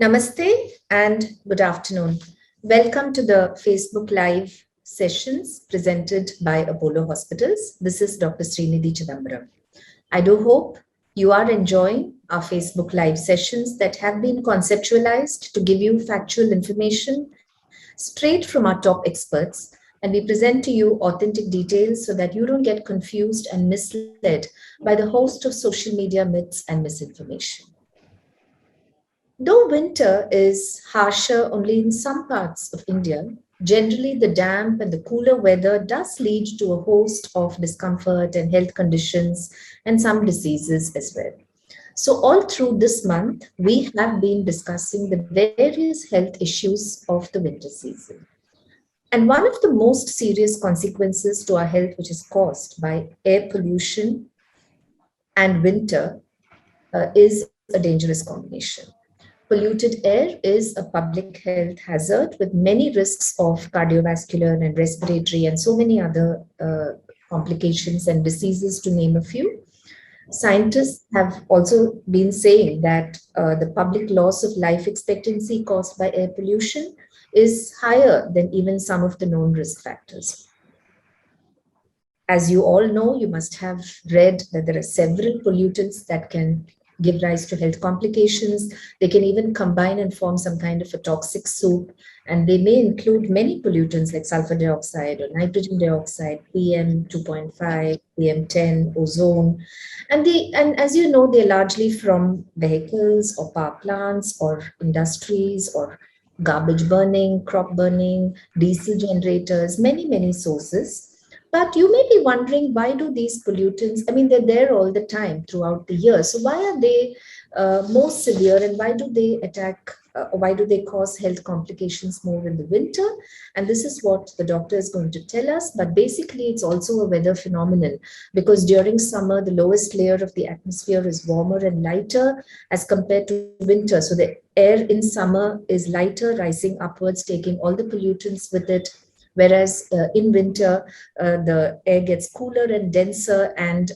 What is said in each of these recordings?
Namaste and good afternoon. Welcome to the Facebook Live sessions presented by Apollo Hospitals. This is Dr. Srinidhi Chidambaram. I do hope you are enjoying our Facebook Live sessions that have been conceptualized to give you factual information straight from our top experts, and we present to you authentic details so that you don't get confused and misled by the host of social media myths and misinformation. Though winter is harsher only in some parts of India, generally the damp and the cooler weather does lead to a host of discomfort and health conditions and some diseases as well. So, all through this month, we have been discussing the various health issues of the winter season. And one of the most serious consequences to our health, which is caused by air pollution and winter, is a dangerous combination. Polluted air is a public health hazard with many risks of cardiovascular and respiratory and so many other complications and diseases, to name a few. Scientists have also been saying that the public loss of life expectancy caused by air pollution is higher than even some of the known risk factors. As you all know, you must have read that there are several pollutants that can give rise to health complications. They can even combine and form some kind of a toxic soup. And they may include many pollutants like sulfur dioxide or nitrogen dioxide, PM 2.5, PM10, ozone. And as you know, they're largely from vehicles or power plants or industries or garbage burning, crop burning, diesel generators, many sources. But you may be wondering, why do these pollutants, I mean, they're there all the time throughout the year. So why are they more severe, and why do they attack, or why do they cause health complications more in the winter? And this is what the doctor is going to tell us. But basically, it's also a weather phenomenon, because during summer, the lowest layer of the atmosphere is warmer and lighter as compared to winter. So the air in summer is lighter, rising upwards, taking all the pollutants with it. Whereas in winter, the air gets cooler and denser and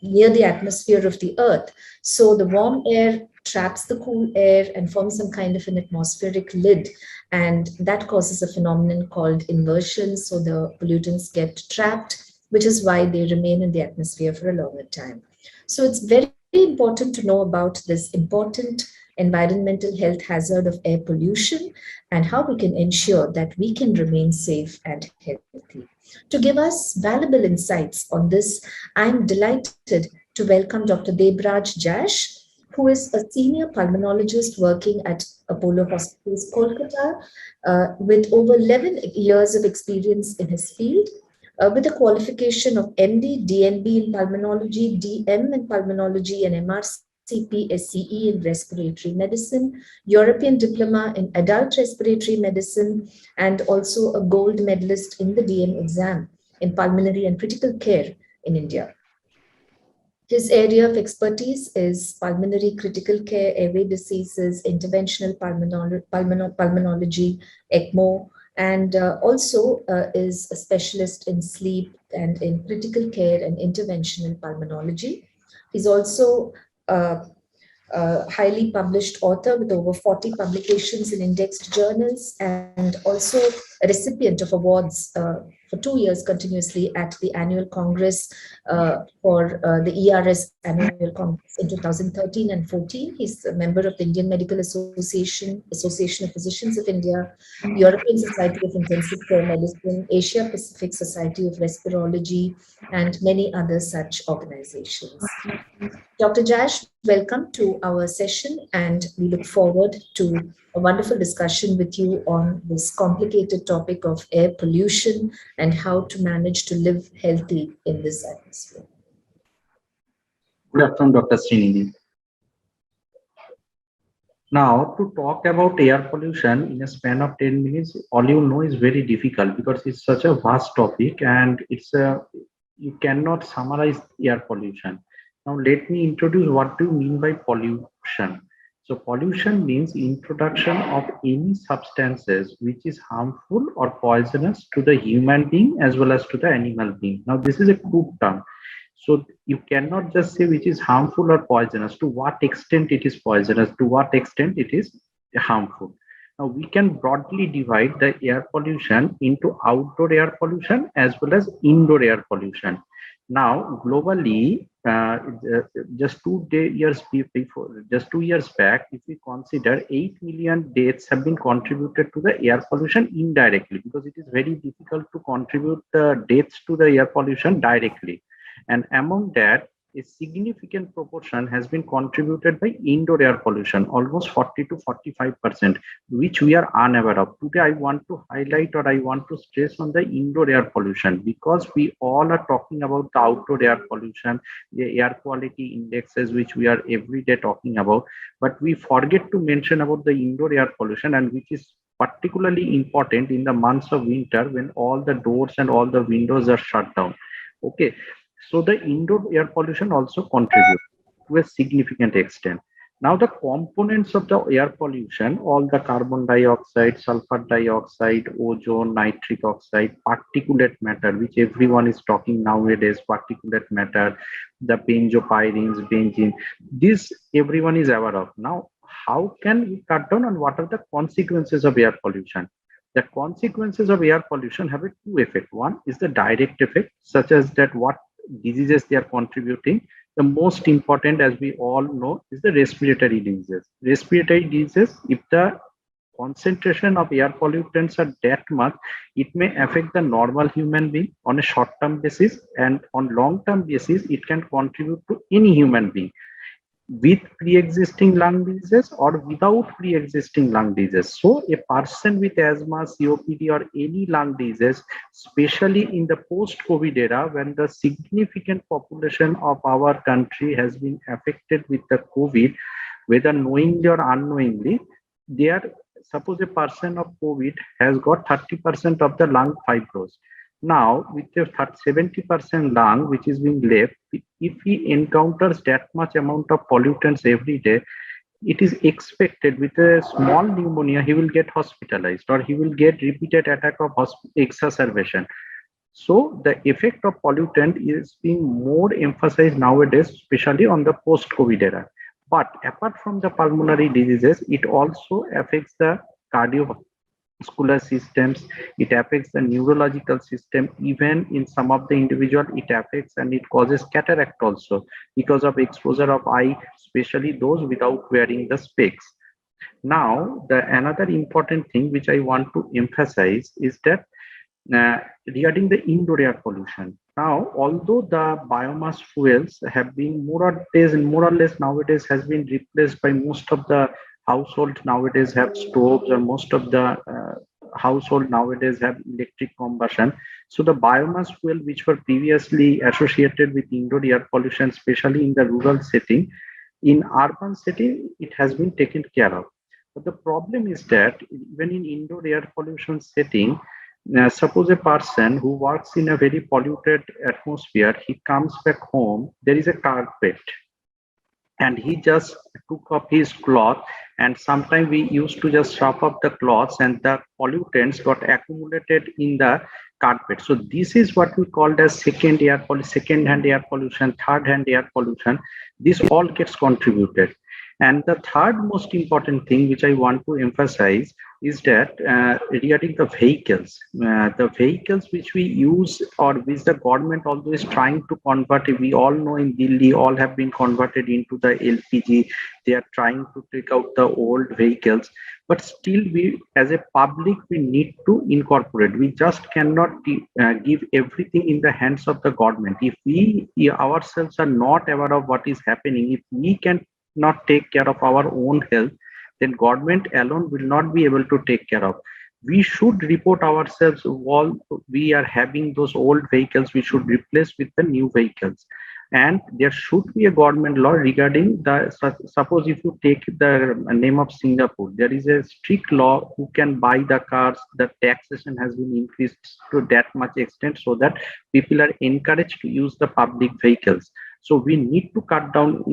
near the atmosphere of the earth. So the warm air traps the cool air and forms some kind of an atmospheric lid. And that causes a phenomenon called inversion. So the pollutants get trapped, which is why they remain in the atmosphere for a longer time. So it's very important to know about this important environmental health hazard of air pollution and how we can ensure that we can remain safe and healthy. To give us valuable insights on this, I'm delighted to welcome Dr. Debraj Jash, who is a senior pulmonologist working at Apollo Hospitals, Kolkata, with over 11 years of experience in his field. With a qualification of MD, DNB in pulmonology, DM in pulmonology, and MRCP, SCE in respiratory medicine, European diploma in adult respiratory medicine, and also a gold medalist in the DM exam in pulmonary and critical care in India. His area of expertise is pulmonary critical care, airway diseases, interventional pulmonology, ECMO, and also is a specialist in sleep and in critical care and interventional pulmonology. He's also a highly published author with over 40 publications in indexed journals, and also a recipient of awards for 2 years continuously at the annual Congress for the ERS annual Congress in 2013 and 14. He's a member of the Indian Medical Association, Association of Physicians of India, European Society of Intensive Care Medicine, Asia Pacific Society of Respirology, and many other such organizations. Dr. Jash, welcome to our session, and we look forward to a wonderful discussion with you on this complicated topic of air pollution and how to manage to live healthy in this atmosphere. Good afternoon, Dr. Srinidhi. Now, to talk about air pollution in a span of 10 minutes, all you know is very difficult because it's such a vast topic and you cannot summarize air pollution. Now, let me introduce what do you mean by pollution. So, pollution means introduction of any substances which is harmful or poisonous to the human being as well as to the animal being. Now, this is a crude term. So you cannot just say which is harmful or poisonous, to what extent it is poisonous, to what extent it is harmful. Now we can broadly divide the air pollution into outdoor air pollution as well as indoor air pollution. Now globally, just years before, just 2 years back, if we consider 8 million deaths have been contributed to the air pollution indirectly, because it is very difficult to contribute the deaths to the air pollution directly. And among that, a significant proportion has been contributed by indoor air pollution, almost 40 to 45%, which we are unaware of. Today, I want to highlight, or I want to stress on the indoor air pollution, because we all are talking about the outdoor air pollution, the air quality indexes, which we are every day talking about, but we forget to mention about the indoor air pollution, and which is particularly important in the months of winter when all the doors and all the windows are shut down. Okay, so the indoor air pollution also contributes to a significant extent. Now the components of the air pollution, all the carbon dioxide, sulfur dioxide, ozone, nitric oxide, particulate matter, which everyone is talking nowadays, particulate matter, the benzopyrenes, benzene, this everyone is aware of. Now, how can we cut down, and what are the consequences of air pollution? The consequences of air pollution have a two effect. One is the direct effect, such as that what diseases they are contributing. The most important, as we all know, is the respiratory diseases. Respiratory diseases, if the concentration of air pollutants are that much, it may affect the normal human being on a short-term basis, and on long-term basis, it can contribute to any human being with pre-existing lung diseases or without pre-existing lung diseases. So a person with asthma, COPD, or any lung disease, especially in the post-COVID era, when the significant population of our country has been affected with the COVID, whether knowingly or unknowingly, they are, suppose a person of COVID has got 30% of the lung fibrosis. Now, with the 70% lung which is being left, if he encounters that much amount of pollutants every day, it is expected with a small pneumonia, he will get hospitalized, or he will get repeated attack of exacerbation. So the effect of pollutant is being more emphasized nowadays, especially on the post-COVID era. But apart from the pulmonary diseases, it also affects the cardiovascular systems, it affects the neurological system. Even in some of the individual, it affects and it causes cataract also, because of exposure of eye, especially those without wearing the specs. Now, another important thing which I want to emphasize is that regarding the indoor air pollution. Now, although the biomass fuels have been more or less nowadays has been replaced by most of the households nowadays have stoves, or most of the household nowadays have electric combustion. So the biomass fuel which were previously associated with indoor air pollution, especially in the rural setting, in urban setting, it has been taken care of. But the problem is that even in indoor air pollution setting, suppose a person who works in a very polluted atmosphere, he comes back home, there is a carpet, and he just took off his cloth, and sometimes we used to just strap up the cloths, and the pollutants got accumulated in the carpet. So this is what we called as second hand air pollution, third hand air pollution. This all gets contributed. And the third most important thing which I want to emphasize is that regarding the vehicles which we use, or which the government also is trying to convert. We all know in Delhi, all have been converted into the LPG. They are trying to take out the old vehicles, but still we as a public, we need to incorporate. We just cannot give everything in the hands of the government. If we ourselves are not aware of what is happening, if we can not take care of our own health, then government alone will not be able to take care of. We should report ourselves while we are having those old vehicles, we should replace with the new vehicles. And there should be a government law regarding the, suppose if you take the name of Singapore, there is a strict law who can buy the cars. The taxation has been increased to that much extent, so that people are encouraged to use the public vehicles. So we need to cut down.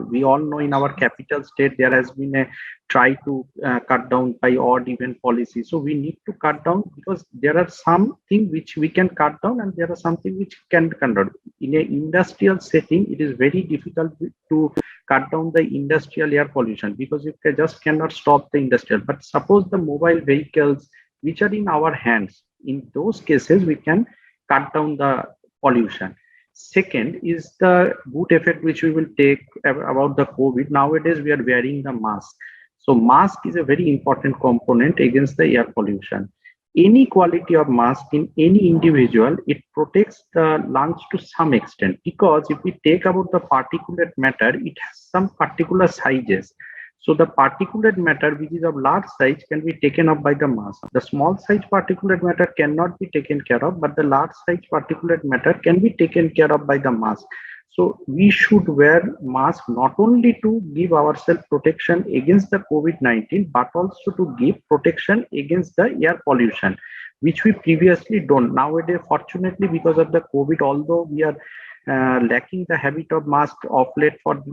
We all know in our capital state there has been a try to cut down by odd even policy. So we need to cut down, because there are something which we can cut down, and there are something which can cut down. In an industrial setting, it is very difficult to cut down the industrial air pollution, because you just cannot stop the industrial. But suppose the mobile vehicles which are in our hands, in those cases we can cut down the pollution. Second is the good effect which we will take about the COVID. Nowadays we are wearing the mask. So mask is a very important component against the air pollution. Any quality of mask in any individual, it protects the lungs to some extent, because if we take about the particulate matter, it has some particular sizes. So the particulate matter which is of large size can be taken up by the mask. The small size particulate matter cannot be taken care of, but the large size particulate matter can be taken care of by the mask. So we should wear mask not only to give ourselves protection against the COVID-19, but also to give protection against the air pollution, which we previously don't. Nowadays, fortunately, because of the COVID, although we are lacking the habit of mask of late for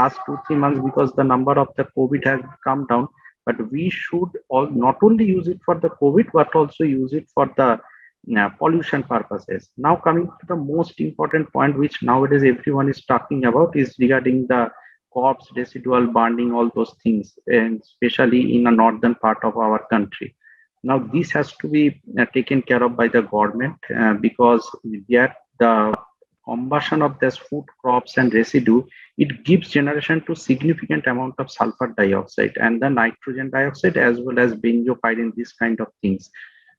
last 2-3 months, because the number of the COVID has come down, but we should all not only use it for the COVID, but also use it for the pollution purposes. Now coming to the most important point, which nowadays everyone is talking about, is regarding the corpse residual burning, all those things, and especially in the northern part of our country. Now this has to be taken care of by the government, because yet the combustion of this food crops and residue, it gives generation to significant amount of sulfur dioxide and the nitrogen dioxide, as well as benzopyrene, these kind of things,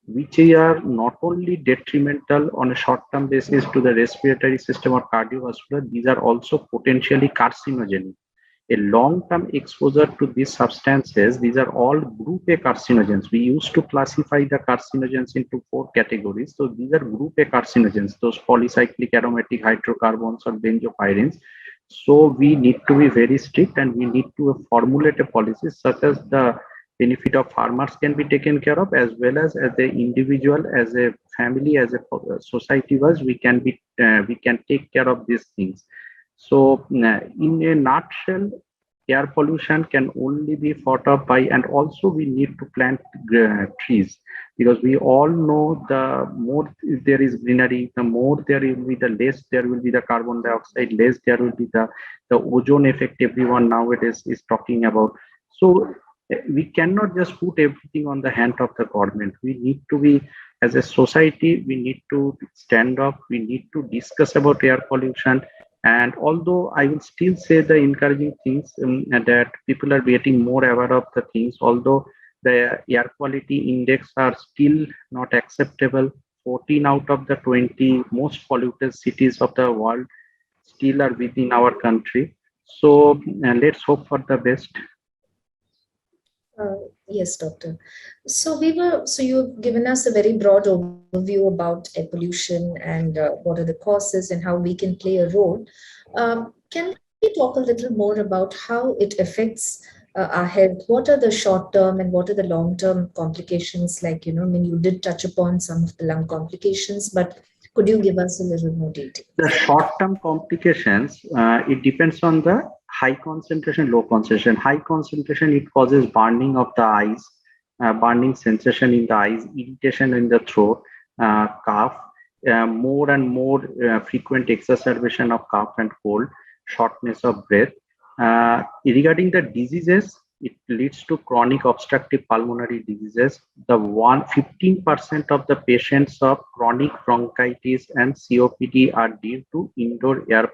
which are not only detrimental on a short-term basis to the respiratory system or cardiovascular, these are also potentially carcinogenic. A long-term exposure to these substances, these are all group A carcinogens. We used to classify the carcinogens into 4 categories. So these are group A carcinogens, those polycyclic aromatic hydrocarbons or benzopyrenes. So we need to be very strict, and we need to formulate a policy such as the benefit of farmers can be taken care of, as well as an individual, as a family, as a society was, we can take care of these things. So in a nutshell, air pollution can only be fought off by, and also we need to plant trees, because we all know the more there is greenery, the more there will be, the less there will be the carbon dioxide, less there will be the ozone effect everyone nowadays is talking about. So we cannot just put everything on the hand of the government. We need to be, as a society, we need to stand up, we need to discuss about air pollution. And although I will still say the encouraging things, that people are getting more aware of the things, although the air quality index are still not acceptable. 14 out of the 20 most polluted cities of the world still are within our country. So let's hope for the best. Yes, doctor. So you've given us a very broad overview about air pollution and what are the causes and how we can play a role. Can we talk a little more about how it affects our health? What are the short-term and what are the long-term complications? Like, you did touch upon some of the lung complications, but could you give us a little more detail? The short-term complications, it depends on the high concentration, low concentration. High concentration, it causes burning of the eyes, burning sensation in the eyes, irritation in the throat, cough, more and more frequent exacerbation of cough and cold, shortness of breath. Regarding the diseases, it leads to chronic obstructive pulmonary diseases. The 15% of the patients of chronic bronchitis and COPD are due to indoor air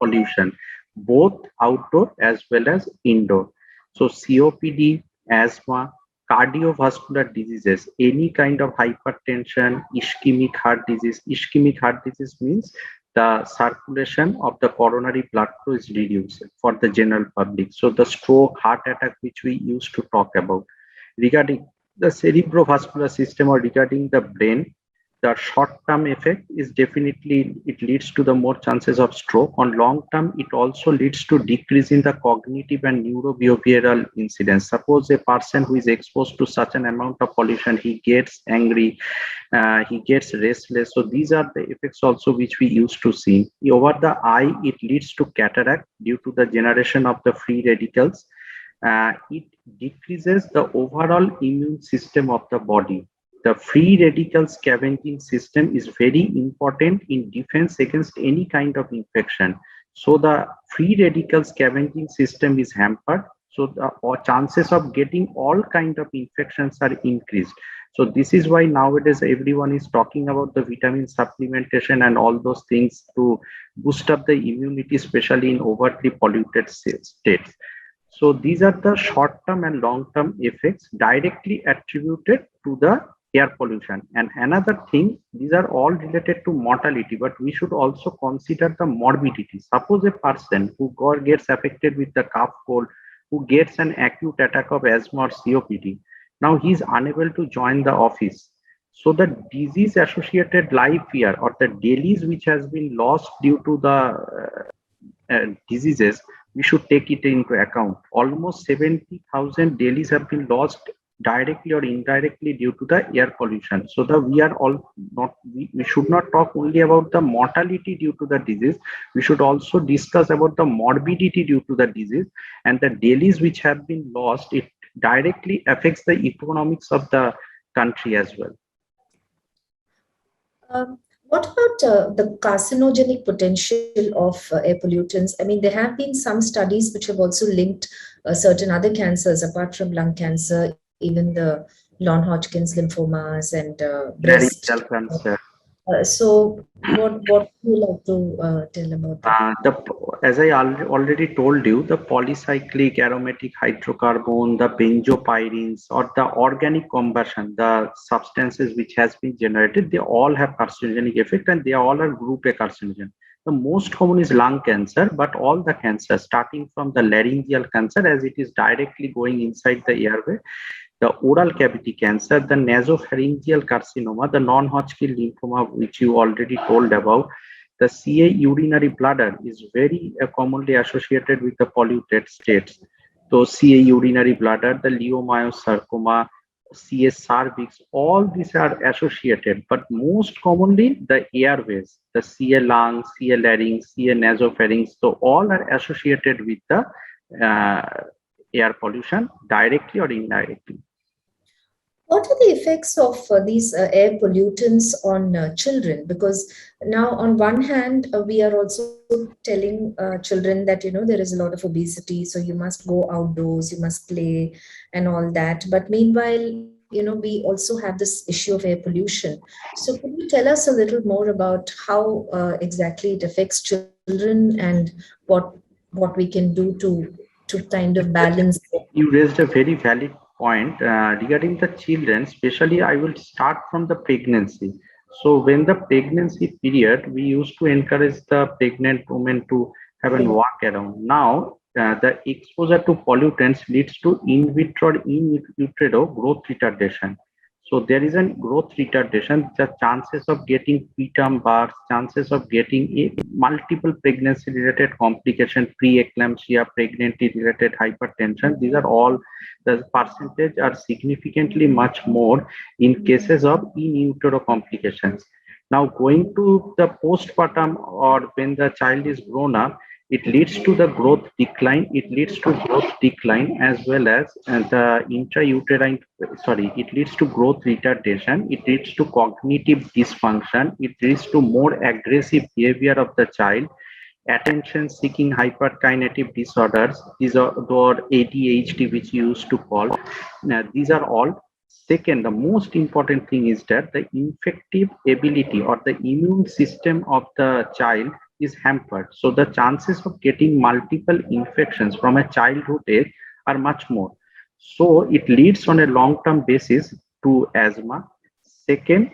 pollution, both outdoor as well as indoor. So COPD, asthma, cardiovascular diseases, any kind of hypertension, ischemic heart disease. Ischemic heart disease means the circulation of the coronary blood flow is reduced for the general public. So the stroke, heart attack, which we used to talk about. Regarding the cerebrovascular system or regarding the brain, the short-term effect is definitely, it leads to the more chances of stroke. On long term, it also leads to decrease in the cognitive and neurobehavioral incidence. Suppose a person who is exposed to such an amount of pollution, he gets angry, he gets restless. So these are the effects also which we used to see. Over the eye, it leads to cataract due to the generation of the free radicals. It decreases the overall immune system of the body. The free radical scavenging system is very important in defense against any kind of infection. So the free radical scavenging system is hampered. So the chances of getting all kind of infections are increased. So this is why nowadays everyone is talking about the vitamin supplementation and all those things to boost up the immunity, especially in overtly polluted states. So these are the short-term and long-term effects directly attributed to the air pollution. And another thing, these are all related to mortality, but we should also consider the morbidity. Suppose a person who gets affected with the cough cold, who gets an acute attack of asthma or COPD, now he is unable to join the office. So the disease associated life year or the days which has been lost due to the diseases, we should take it into account. Almost 70,000 dailies have been lost directly or indirectly due to the air pollution. So the we are all not we should not talk only about the mortality due to the disease. We should also discuss about the morbidity due to the disease, and the dailies which have been lost. It directly affects the economics of the country as well. What about the carcinogenic potential of air pollutants? I mean, there have been some studies which have also linked certain other cancers apart from lung cancer, even the non-Hodgkin's lymphomas and breast. Cell cancer. So, what would you like to tell about that? As I already told you, the polycyclic aromatic hydrocarbon, the benzopyrines, or the organic combustion, the substances which has been generated, they all have carcinogenic effect, and they all are group A carcinogen. The most common is lung cancer, but all the cancers, starting from the laryngeal cancer, as it is directly going inside the airway, the oral cavity cancer, the nasopharyngeal carcinoma, the non-Hodgkin lymphoma, which you already told about. The CA urinary bladder is very commonly associated with the polluted states. So CA urinary bladder, the leiomyosarcoma, CA cervix, all these are associated, but most commonly the airways, the CA lung, CA larynx, CA nasopharynx, so all are associated with the air pollution directly or indirectly. What are the effects of these air pollutants on children? Because now, on one hand, we are also telling children that there is a lot of obesity, so you must go outdoors, you must play, and all that. But meanwhile, we also have this issue of air pollution. So, could you tell us a little more about how exactly it affects children and what we can do to kind of balance it? You raised a very valid point regarding the children. Especially, I will start from the pregnancy. So when the pregnancy period, we used to encourage the pregnant women to have a walk around. Now the exposure to pollutants leads to in vitro or in utero growth retardation. So there is a growth retardation, the chances of getting preterm birth, chances of getting multiple pregnancy related complications, preeclampsia, pregnancy related hypertension, these are all, the percentage are significantly much more in cases of in utero complications. Now going to the postpartum or when the child is grown up, it leads to the growth decline. It leads to growth decline as well as the intrauterine, it leads to growth retardation. It leads to cognitive dysfunction. It leads to more aggressive behavior of the child, attention seeking hyperkinetic disorders. These are the ADHD, which you used to call. Now, these are all. Second, the most important thing is that the infective ability or the immune system of the child is hampered. So the chances of getting multiple infections from a childhood age are much more. So it leads on a long-term basis to asthma. Second,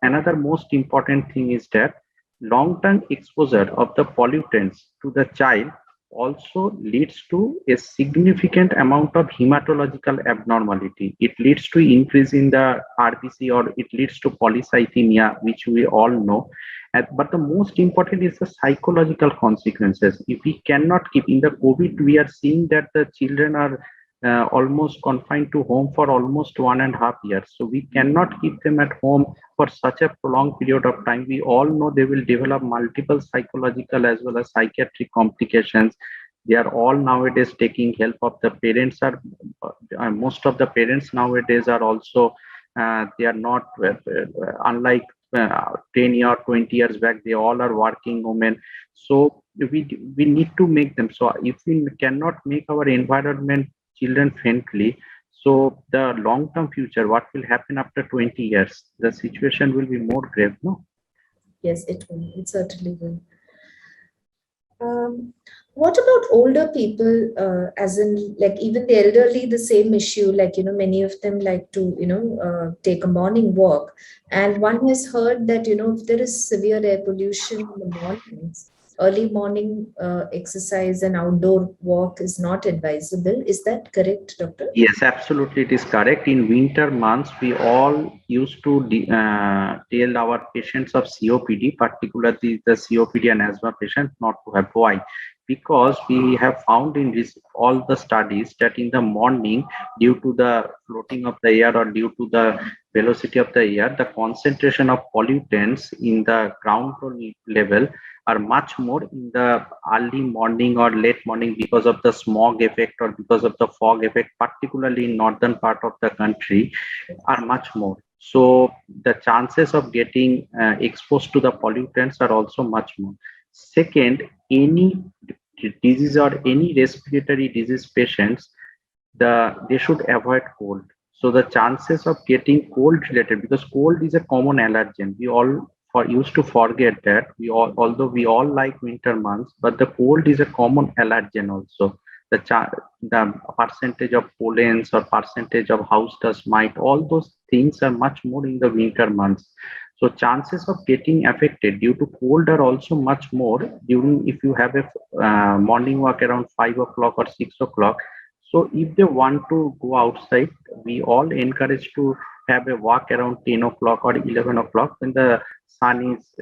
another most important thing is that long-term exposure of the pollutants to the child also leads to a significant amount of hematological abnormality. It leads to increase in the RBC, or it leads to polycythemia, which we all know. But the most important is the psychological consequences. If we cannot keep in the COVID, we are seeing that the children are almost confined to home for almost 1.5 years. So we cannot keep them at home for such a prolonged period of time. We all know they will develop multiple psychological as well as psychiatric complications. They are all nowadays taking help of the parents. Are most of the parents nowadays are also they are not unlike 10 years, 20 years back, they all are working women. So we need to make them. So if we cannot make our environment children friendly, so the long term future, what will happen after 20 years? The situation will be more grave, no? Yes, it will. It certainly will. Um, what about older people, as in like even the elderly, the same issue, like, many of them like to, take a morning walk. And one has heard that, if there is severe air pollution in the mornings, early morning exercise and outdoor walk is not advisable. Is that correct, doctor? Yes, absolutely, it is correct. In winter months, we all used to tell our patients of COPD, particularly the COPD and asthma patient, not to have. Why? Because we have found in this all the studies that in the morning, due to the floating of the air or due to the velocity of the air, the concentration of pollutants in the ground level are much more in the early morning or late morning because of the smog effect or because of the fog effect, particularly in northern part of the country, are much more. So the chances of getting exposed to the pollutants are also much more. Second, any disease or any respiratory disease patients, they should avoid cold. So the chances of getting cold related, because cold is a common allergen, we all used to forget that. We all, although we all like winter months, but the cold is a common allergen also. The percentage of pollens or percentage of house dust mite, all those things are much more in the winter months. So chances of getting affected due to cold are also much more during, if you have a morning walk around 5 o'clock or 6 o'clock. So if they want to go outside, we all encourage to have a walk around 10 o'clock or 11 o'clock when the sun is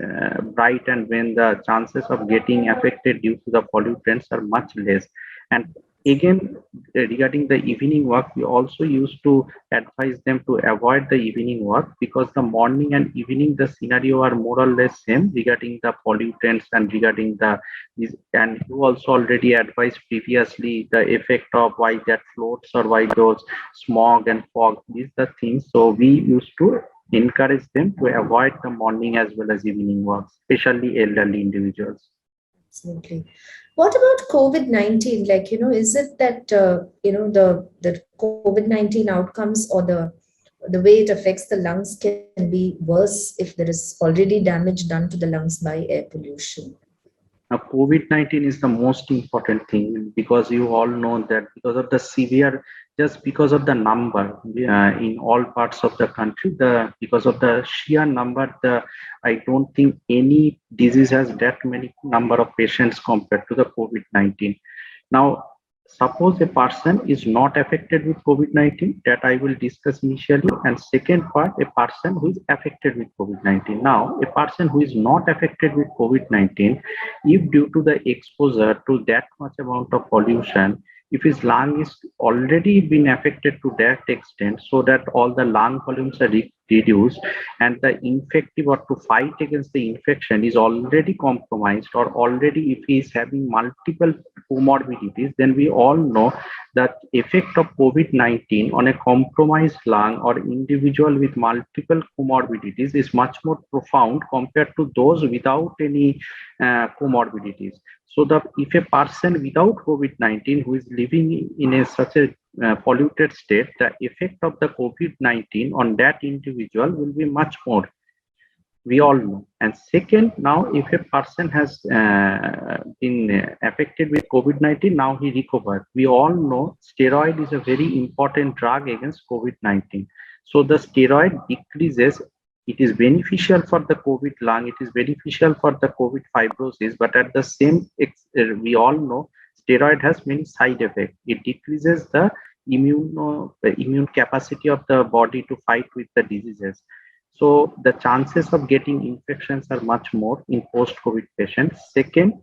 bright and when the chances of getting affected due to the pollutants are much less. And again, regarding the evening walk, we also used to advise them to avoid the evening walk because the morning and evening, the scenario are more or less same regarding the pollutants and regarding the and you also already advised previously the effect of why that floats or why those smog and fog, these are the things. So we used to encourage them to avoid the morning as well as evening walks, especially elderly individuals. Absolutely. What about COVID-19? Like, is it that, the COVID-19 outcomes or the way it affects the lungs can be worse if there is already damage done to the lungs by air pollution? Now, COVID-19 is the most important thing because you all know that because of the severe, just because of the number in all parts of the country, because of the sheer number, I don't think any disease has that many number of patients compared to the COVID-19. Now, suppose a person is not affected with COVID-19, that I will discuss initially. And second part, a person who is affected with COVID-19. Now, a person who is not affected with COVID-19, if due to the exposure to that much amount of pollution, if his lung is already been affected to that extent, so that all the lung volumes are reduced and the infective or to fight against the infection is already compromised, or already if he is having multiple comorbidities, then we all know that effect of COVID-19 on a compromised lung or individual with multiple comorbidities is much more profound compared to those without any comorbidities. So that if a person without COVID-19 who is living in such a polluted state, the effect of the COVID-19 on that individual will be much more. We all know. And second, now if a person has been affected with COVID-19, now he recovered. We all know steroid is a very important drug against COVID-19. So the steroid decreases. It is beneficial for the COVID lung. It is beneficial for the COVID fibrosis. But at the same, we all know steroid has many side effects. It decreases the immune capacity of the body to fight with the diseases. So the chances of getting infections are much more in post-COVID patients. Second,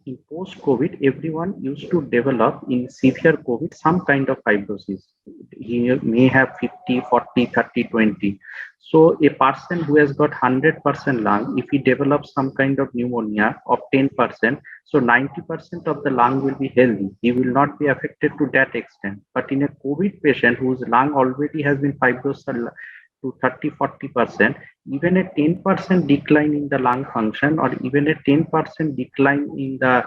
in post-COVID, everyone used to develop in severe COVID some kind of fibrosis. He may have 50, 40, 30, 20. So a person who has got 100% lung, if he develops some kind of pneumonia of 10%, so 90% of the lung will be healthy. He will not be affected to that extent. But in a COVID patient whose lung already has been fibrosed to 30-40%, even a 10% decline in the lung function or even a 10% decline in the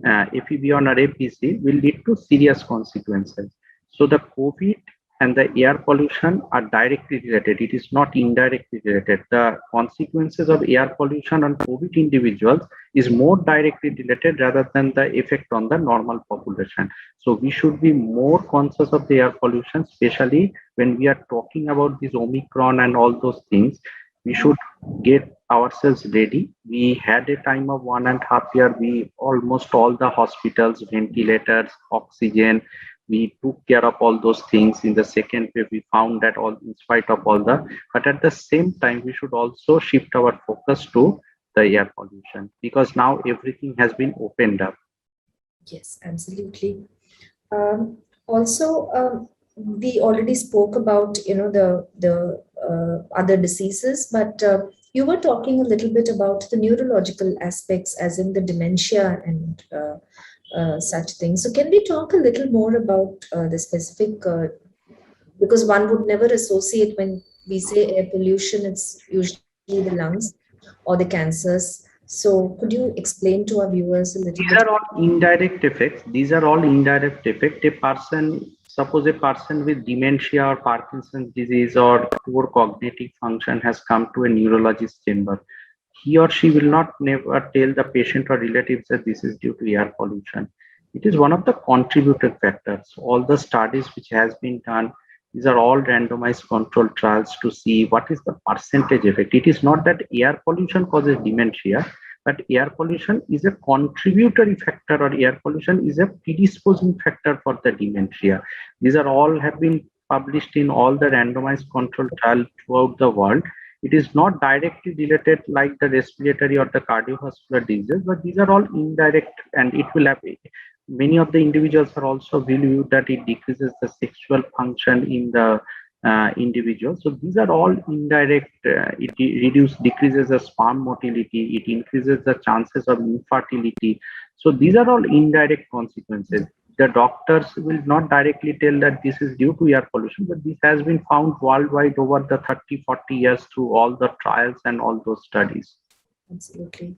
FEV1 or APC will lead to serious consequences. So the COVID and the air pollution are directly related. It is not indirectly related. The consequences of air pollution on COVID individuals is more directly related rather than the effect on the normal population. So we should be more conscious of the air pollution, especially when we are talking about this Omicron and all those things. We should get ourselves ready. We had a time of 1.5 years. We almost all the hospitals, ventilators, oxygen, we took care of all those things. In the second wave, we found that all in spite of all the, but at the same time, we should also shift our focus to the air pollution because now everything has been opened up. Yes, absolutely. Also, we already spoke about the other diseases, but you were talking a little bit about the neurological aspects, as in the dementia and such things. So can we talk a little more about the specific, because one would never associate when we say air pollution, it's usually the lungs or the cancers. So could you explain to our viewers a little bit? These are all indirect effects. These are all indirect effects. A person, suppose a person with dementia or Parkinson's disease or poor cognitive function has come to a neurologist chamber. He or she will not never tell the patient or relatives that this is due to air pollution. It is one of the contributing factors. All the studies which has been done, these are all randomized controlled trials to see what is the percentage effect. It is not that air pollution causes dementia, but air pollution is a contributory factor or air pollution is a predisposing factor for the dementia. These are all have been published in all the randomized controlled trials throughout the world. It is not directly related like the respiratory or the cardiovascular diseases, but these are all indirect, and it will have many of the individuals are also believe that it decreases the sexual function in the individual. So these are all indirect. It decreases the sperm motility. It increases the chances of infertility. So these are all indirect consequences. The doctors will not directly tell that this is due to air pollution, but this has been found worldwide over the 30-40 years through all the trials and all those studies. Absolutely.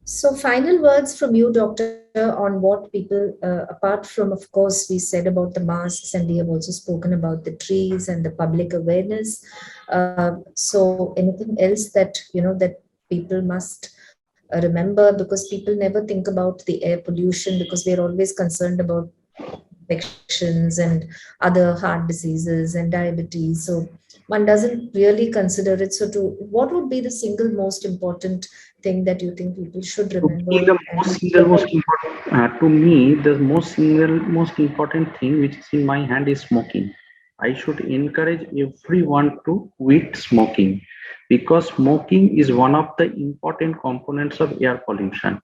So final words from you, Doctor, on what people, apart from, of course, we said about the masks, and we have also spoken about the trees and the public awareness. So anything else that, that people must remember, because people never think about the air pollution because we're always concerned about infections and other heart diseases and diabetes. So one doesn't really consider it. So what would be the single most important thing that you think people should remember? To me, the most important thing which is in my hand is smoking. I should encourage everyone to quit smoking because smoking is one of the important components of air pollution.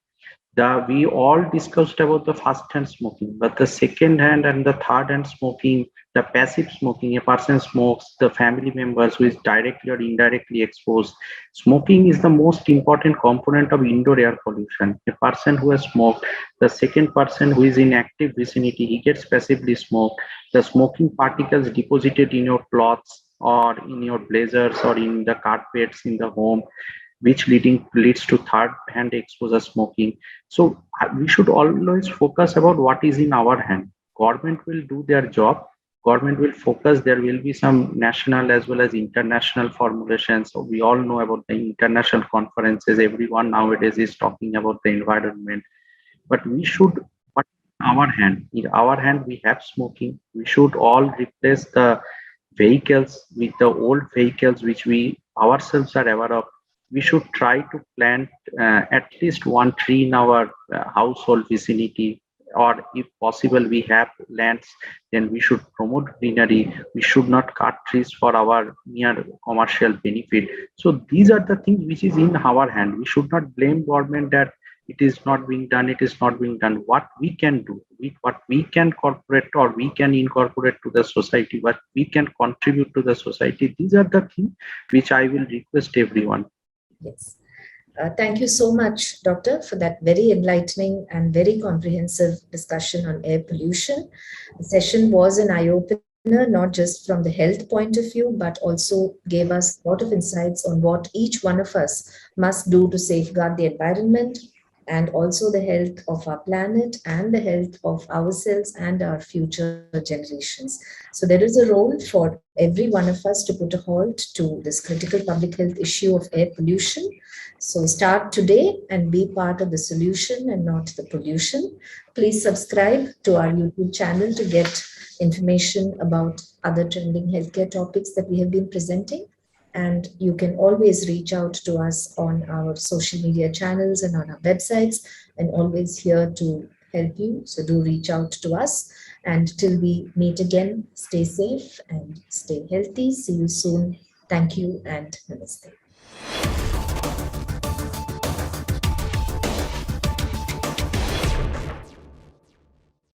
We all discussed about the first hand smoking, but the second hand and the third hand smoking, the passive smoking, a person smokes, the family members who is directly or indirectly exposed. Smoking is the most important component of indoor air pollution. A person who has smoked, the second person who is in active vicinity, he gets passively smoked. The smoking particles deposited in your clothes or in your blazers or in the carpets in the home, which leads to third hand exposure smoking. So we should always focus about what is in our hand. Government will do their job. Government will focus. There will be some national as well as international formulations. So we all know about the international conferences. Everyone nowadays is talking about the environment. But we should, what in our hand we have smoking. We should all replace the vehicles with the old vehicles which we ourselves are aware of. We should try to plant at least one tree in our household vicinity, or if possible we have lands, then we should promote greenery. We should not cut trees for our mere commercial benefit. So these are the things which is in our hand. We should not blame government that it is not being done, it is not being done. What we can do, what we can incorporate or we can incorporate to the society, what we can contribute to the society, these are the things which I will request everyone. Yes. Thank you so much, Doctor, for that very enlightening and very comprehensive discussion on air pollution. The session was an eye-opener not just from the health point of view, but also gave us a lot of insights on what each one of us must do to safeguard the environment and also the health of our planet and the health of ourselves and our future generations. So there is a role for every one of us to put a halt to this critical public health issue of air pollution. So start today and be part of the solution and not the pollution. Please subscribe to our YouTube channel to get information about other trending healthcare topics that we have been presenting. And you can always reach out to us on our social media channels and on our websites, and always here to help you. So do reach out to us. And till we meet again, stay safe and stay healthy. See you soon. Thank you and namaste.